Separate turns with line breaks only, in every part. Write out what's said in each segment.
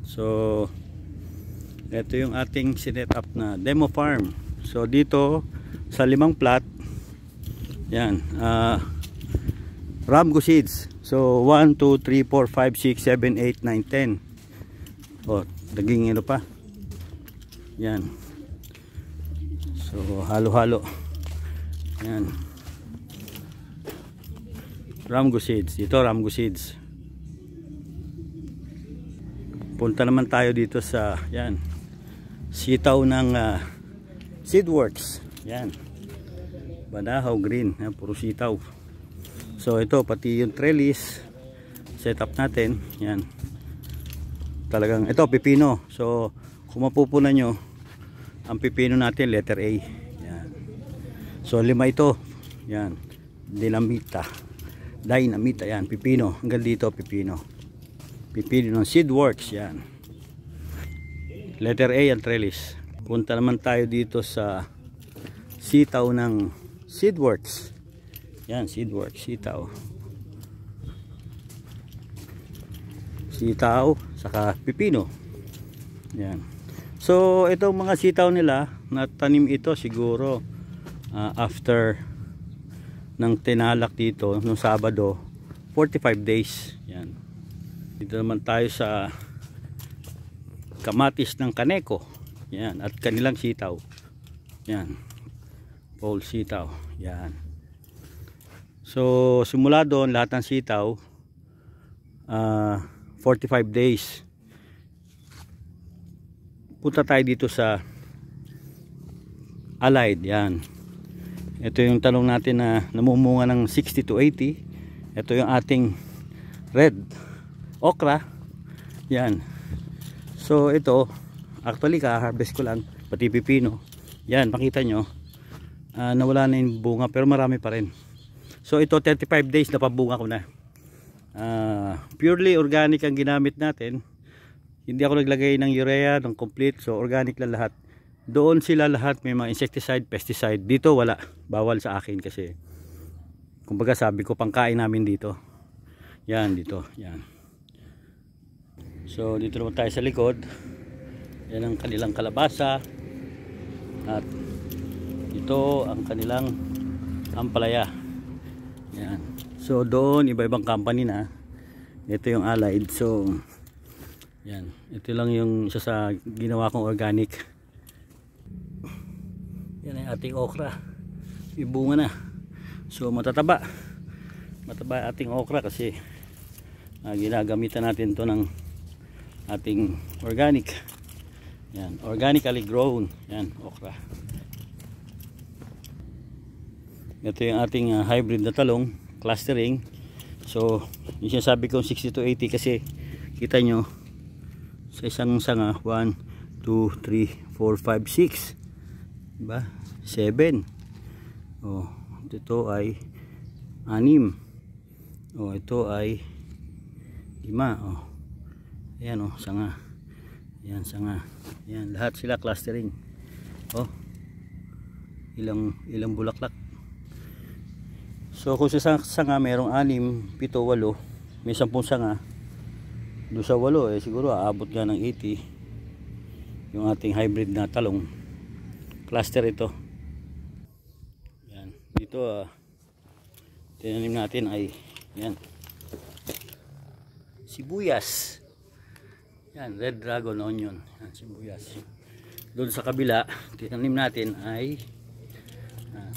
So ito yung ating sinet up na demo farm. So dito sa 5 plot, yan, Ramgo seeds. So 1, 2, 3, 4, 5, 6, 7, 8, 9, 10. Oh, naging ano pa. Yan. So halo-halo. Yan. Ramgo seeds. Dito Ramgo seeds. Punta naman tayo dito sa yan, sitaw ng Seedworks. Yan. Badahaw green, yan, puro sitaw. So ito pati yung trellis setup natin. Yan. Talagang ito pipino. So kung mapupunan nyo, ang pipino natin letter A. Yan. So 5 ito. Yan. Dinamita. Yan, pipino. Hanggang dito pipino. Pipino ng Seedworks. Yan. Letter A ang trellis. Punta naman tayo dito sa sitaw ng Seedworks. Yan, Seedworks, sitaw. Sitaw, saka pipino. Yan. So, itong mga sitaw nila, natanim ito siguro after ng tinalak dito, nung Sabado, 45 days. Yan. Dito naman tayo sa kamatis ng Kaneko. Yan, at kanilang sitaw. Yan. Pole sitaw. Yan. So simula doon lahat ng sitaw 45 days. Punta tayo dito sa Allied. Yan. Ito yung talong natin na namumunga ng 60 to 80. Ito yung ating red okra. Yan. So ito actually ka-harvest ko lang, pati pipino. Yan, makita nyo nawala na yung bunga pero marami pa rin. So ito 35 days na pabunga ko na. Purely organic ang ginamit natin. Hindi ako naglagay ng urea, ng complete. So organic lang lahat. Doon sila lahat may mga insecticide, pesticide. Dito wala, bawal sa akin kasi kumbaga sabi ko pangkain namin dito. Yan, dito, yan. So dito naman tayo sa likod. Yan ang kanilang kalabasa. At ito ang kanilang ampalaya. Yan. So doon iba-ibang company na. Ito yung Allied. So yan. Ito lang yung isa sa ginawa kong organic. Yan ang ating okra. May bunga na. So matataba. Mataba ating okra kasi ginagamitan natin to ng ating organic. Yan, organically grown. Yan, okra. Ito yung ating hybrid na talong, clustering. So, yung sinasabi kong 60 to 80 kasi kita nyo sa isang sanga 1, 2, 3, 4, 5, 6. Diba? 7. Oh, ito ay 6. Oh, ito ay 5. Oh. Ayan oh, sanga. Yan, sanga. Yan, lahat sila clustering. Oh. Ilang bulaklak. So kung sa sanga merong 6, 7, 8, may 10 sanga. Doon sa 8 siguro aabot nga ng 80. Yung ating hybrid na talong. Cluster ito. Yan. Dito tinanim natin ay yan. Sibuyas. Yan, red dragon onion. Yan, sibuyas. Doon sa kabila, tinanim natin ay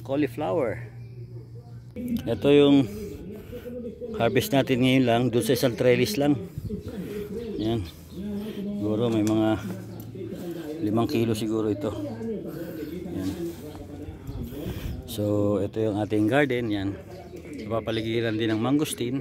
cauliflower. Ito yung harvest natin ngayon lang. Doon sa isang trellis lang. Yan. Siguro may mga 5 kilo siguro ito. Yan. So, ito yung ating garden. Yan. Papaligiran din ng mangosteen.